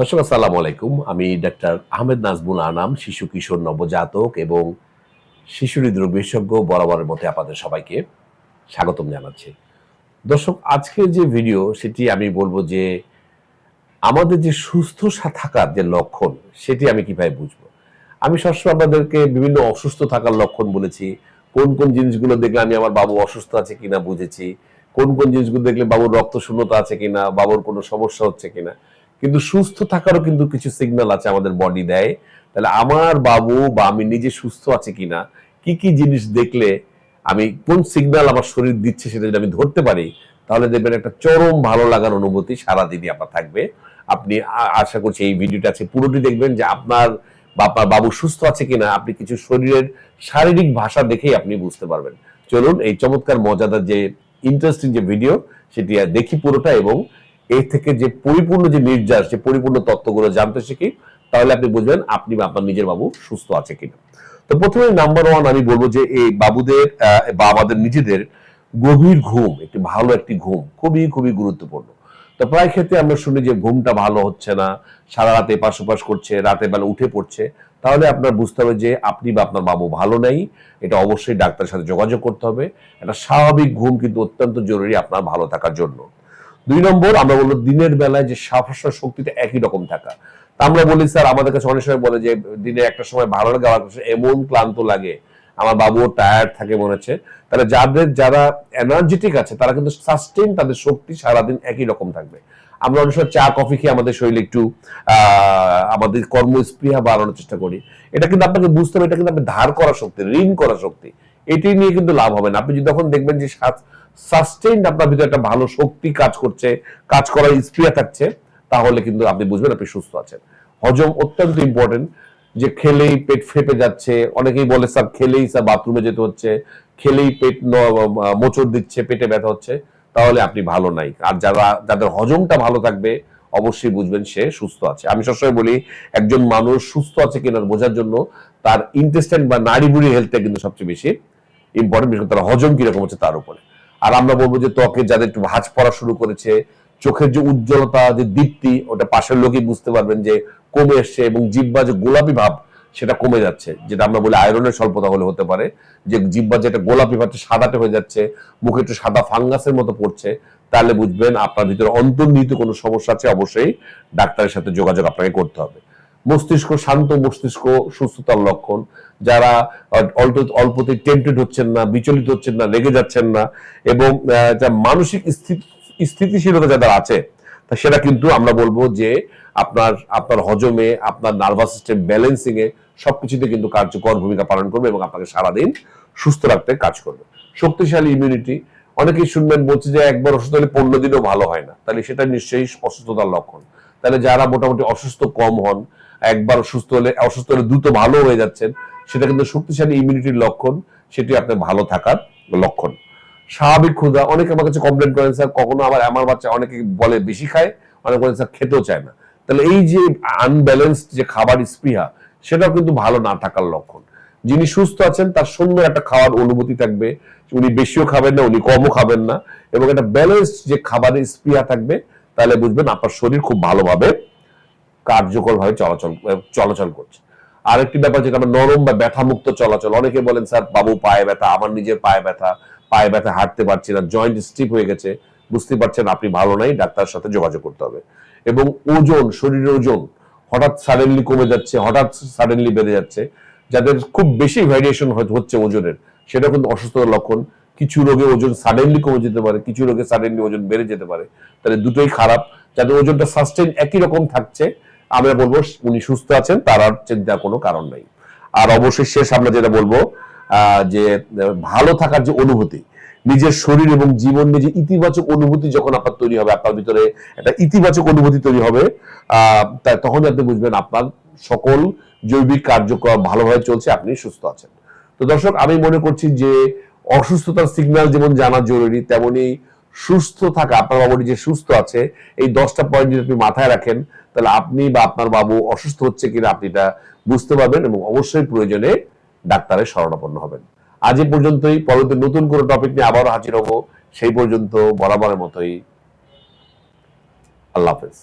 দর্শক আসসালামু আলাইকুম। আমি ডাক্তার আহমেদ নাজমুল আনাম, শিশু কিশোর নবজাতক এবং শিশু হৃদরোগ বিশেষজ্ঞ বরাবরের মধ্যে আপনাদের সবাইকে স্বাগতম জানাচ্ছি। দর্শক, আজকের যে ভিডিও সেটি আমি বলবো যে আমাদের যে সুস্থ থাকার যে লক্ষণ সেটি আমি কিভাবে বুঝবো। আমি সবসময় আপনাদেরকে বিভিন্ন অসুস্থ থাকার লক্ষণ বলেছি। কোন কোন জিনিসগুলো দেখলে আমি আমার বাবু অসুস্থ আছে কিনা বুঝেছি, কোন কোন জিনিসগুলো দেখলে বাবুর রক্ত শূন্যতা আছে কিনা, বাবুর কোনো সমস্যা হচ্ছে কিনা। কিন্তু সুস্থ থাকারও কিন্তু কিছু সিগন্যাল আছে আমাদের বডি দেয়। তাহলে আমার বাবু বা আমি নিজে সুস্থ আছে কিনা, কি কি জিনিস দেখলে আমি কোন সিগন্যাল আমার শরীর দিচ্ছে সেটা যদি আমি ধরতে পারি, তাহলে দেখবেন একটা চরম ভালো লাগার অনুভূতি সারাদিনই আপনার থাকবে। আপনি আশা করছি এই ভিডিওটা আছে পুরোটি দেখবেন যে আপনার বা আপনার বাবু সুস্থ আছে কিনা আপনি কিছু শরীরের শারীরিক ভাষা দেখেই আপনি বুঝতে পারবেন। চলুন এই চমৎকার মজাদার যে ইন্টারেস্টিং যে ভিডিও সেটি দেখি পুরোটা, এবং এর থেকে যে পরিপূর্ণ যে নির্যাস, যে পরিপূর্ণ তত্ত্বগুলো জানতে শিখি, তাহলে আপনি বুঝবেন আপনি বা আপনার নিজের বাবু সুস্থ আছে কিনা। তো প্রথমে নাম্বার ওয়ান আমি বলবো যে এই বাবুদের বা আমাদের নিজেদের গভীর ঘুম, একটি ভালো একটি ঘুম খুবই খুবই গুরুত্বপূর্ণ। তো প্রায় ক্ষেত্রে আমরা শুনি যে ঘুমটা ভালো হচ্ছে না, সারা রাতে এপাশ ওপাশ করছে, রাতের বেলা উঠে পড়ছে, তাহলে আপনার বুঝতে হবে যে আপনি বা আপনার বাবু ভালো নেই। এটা অবশ্যই ডাক্তারের সাথে যোগাযোগ করতে হবে। একটা স্বাভাবিক ঘুম কিন্তু অত্যন্ত জরুরি আপনার ভালো থাকার জন্য। 2 নম্বর, আমরা বলবো দিনের বেলায় যে সাহস শক্তিটা একই রকম থাকা। তা আমরা বলি স্যার, আমাদের কাছে অনেক সময় বলে যে দিনে একটা সময় ভালো লাগে, আমার কাছে এমন ক্লান্ত লাগে, আমার বাবুও টায়ার্ড থাকে মনে হচ্ছে। তাহলে যারা এনার্জেটিক আছে তারা কিন্তু সাস্টেন, তাদের শক্তি সারাদিন একই রকম থাকবে। আমরা অনেক সময় চা কফি খেয়ে আমাদের শরীরে একটু আমাদের কর্মস্পৃহা বাড়ানোর চেষ্টা করি। এটা কিন্তু আপনাকে বুঝতে হবে, এটা কিন্তু আপনি ধার করা শক্তি, ঋণ করা শক্তি। এটি নিয়ে কিন্তু লাভ হবে না। আপনি যদি তখন দেখবেন যে সাস্টেইনড আপনার ভিতরে একটা ভালো শক্তি কাজ করছে, কাজ করার স্পৃহা থাকছে, তাহলে কিন্তু আপনি বুঝবেন আপনি সুস্থ আছেন। হজম অত্যন্ত ইম্পর্টেন্ট। যে খেলেই পেট ফেপে যাচ্ছে, অনেকেই বলে স্যার খেলেই স্যার বাথরুমে যেতে হচ্ছে, খেলেই পেট মোচড় দিচ্ছে, পেটে ব্যথা হচ্ছে, তাহলে আপনি ভালো নাই। আর যাদের হজমটা ভালো থাকবে অবশ্যই বুঝবেন সে সুস্থ আছে। আমি সবসময় বলি একজন মানুষ সুস্থ আছে কিনা বোঝার জন্য তার ইন্টেস্টাইন বা নাড়িভুড়ি হেলথটা কিন্তু সবচেয়ে বেশি ইম্পর্টেন্ট, বিশেষ করে তার হজম কিরকম হচ্ছে তার উপরে। আর আমরা বলবো যে ত্বকে যাদের একটু ভাঁজ পড়া শুরু করেছে, চোখের যে উজ্জ্বলতা, যে দীপ্তি, ওটা পাশের লোকই বুঝতে পারবেন যে কমে এসছে, এবং জিহ্বা যে গোলাপি ভাব সেটা কমে যাচ্ছে, যেটা আমরা বলি আয়রনের স্বল্পতা হলে হতে পারে, যে জিহ্বা যেটা গোলাপি ভাবটা সাদাটে হয়ে যাচ্ছে, মুখে একটু সাদা ফাঙ্গাসের মতো পড়ছে, তাহলে বুঝবেন আপনার ভিতরে অন্তর্নিহিত কোনো সমস্যা আছে। অবশ্যই ডাক্তারের সাথে যোগাযোগ আপনাকে করতে হবে। মস্তিষ্ক শান্ত, মস্তিষ্ক সুস্থতার লক্ষণ। যারা অল্পতে টেম্পটেড হচ্ছেন না, বিচলিত হচ্ছেন না, রেগে যাচ্ছেন না, এবং মানসিক স্থিতিশীলতা যাদের আছে, তা সেটা কিন্তু আমরা বলবো যে আপনার হজমে, আপনার নার্ভাস সিস্টেম ব্যালেন্সিং এ সবকিছুতে কিন্তু কার্যকর ভূমিকা পালন করবে এবং আপনাকে সারাদিন সুস্থ রাখতে কাজ করবে। শক্তিশালী ইমিউনিটি। অনেকেই শুনবেন বলছে যে একবার অসুস্থ হলে 15 দিনও ভালো হয় না, তাহলে সেটা নিশ্চয়ই অসুস্থতার লক্ষণ। তাহলে যারা মোটামুটি অসুস্থ কম হন, একবার অসুস্থ হলে দ্রুত ভালো হয়ে যাচ্ছেন, সেটা কিন্তু শক্তিশালী ইমিউনিটির লক্ষণ, সেটি আপনার ভালো থাকার লক্ষণ। স্বাভাবিক ক্ষুধা। অনেকে আমার কাছে কমপ্লেন করেন স্যার কখনো আমার বাচ্চা, অনেকে বলে বেশি খায়, অনেকে বলেন স্যার খেতেও চায় না। তাহলে এই যে আনব্যালেন্সড যে খাবার স্পৃহা, সেটাও কিন্তু ভালো না থাকার লক্ষণ। যিনি সুস্থ আছেন তার সুন্দর একটা খাওয়ার অনুভূতি থাকবে, উনি বেশিও খাবেন না, উনি কমও খাবেন না, এবং একটা ব্যালেন্সড যে খাবারের স্পৃহা থাকবে, তাহলে বুঝবেন আপনার শরীর খুব ভালোভাবে কার্যকরভাবে চলাচল করছে। আরেকটি ব্যাপার যেটা আমরা নরম বা ব্যথা মুক্ত চলাচল। অনেকে বলেন স্যার বাবু পায়ে ব্যথা, আমার নিজের পায়ে ব্যথা, হাঁটতে পারছি না, জয়েন্ট স্টিফ হয়ে গেছে, বুঝতে পারছেন আপনি ভালো নাই, ডাক্তারের সাথে যোগাযোগ করতে হবে। এবং ওজন, শরীরের ওজন হঠাৎ সাডেনলি কমে যাচ্ছে, হঠাৎ সাডেনলি বেড়ে যাচ্ছে, যাদের খুব বেশি ভ্যারিয়েশন হচ্ছে ওজনের, সেটা কিন্তু অসুস্থতার লক্ষণ। কিছু রোগে ওজন সাডেনলি কমে যেতে পারে, কিছু রোগে সাডেনলি ওজন বেড়ে যেতে পারে, তাহলে দুটোই খারাপ। যাদের ওজনটা সাস্টেন একই রকম থাকছে, আমরা বলবো উনি সুস্থ আছেন, তার আর চিন্তার কোনো কারণ নাই। আর অবশ্যই শেষ আমরা যেটা বলবো যে ভালো থাকার যে অনুভূতি, নিজের শরীর এবং জীবন নিয়ে যে ইতিবাচক অনুভূতি যখন আপনার তৈরি হবে, আপনার ভিতরে একটা ইতিবাচক অনুভূতি তৈরি হবে, তখন আপনি বুঝবেন আপনার সকল জৈবিক কার্যক্রম ভালোভাবে চলছে, আপনি সুস্থ আছেন। তো দর্শক, আমি মনে করছি যে অসুস্থতার সিগন্যাল যেমন জানা জরুরি, তেমনি সুস্থ থাকা, আপনার বাবু যে সুস্থ আছে, এই 10টা পয়েন্ট যদি আপনি মাথায় রাখেন, তাহলে আপনি বা আপনার বাবু অসুস্থ হচ্ছে কিনা আপনি এটা বুঝতে পারবেন, এবং অবশ্যই প্রয়োজনে ডাক্তারের শরণাপন্ন হবেন। আজ এ পর্যন্তই। পরবর্তী নতুন কোনো টপিক নিয়ে আবারও হাজির হব। সেই পর্যন্ত বরাবরের মতোই আল্লাহ হাফেজ।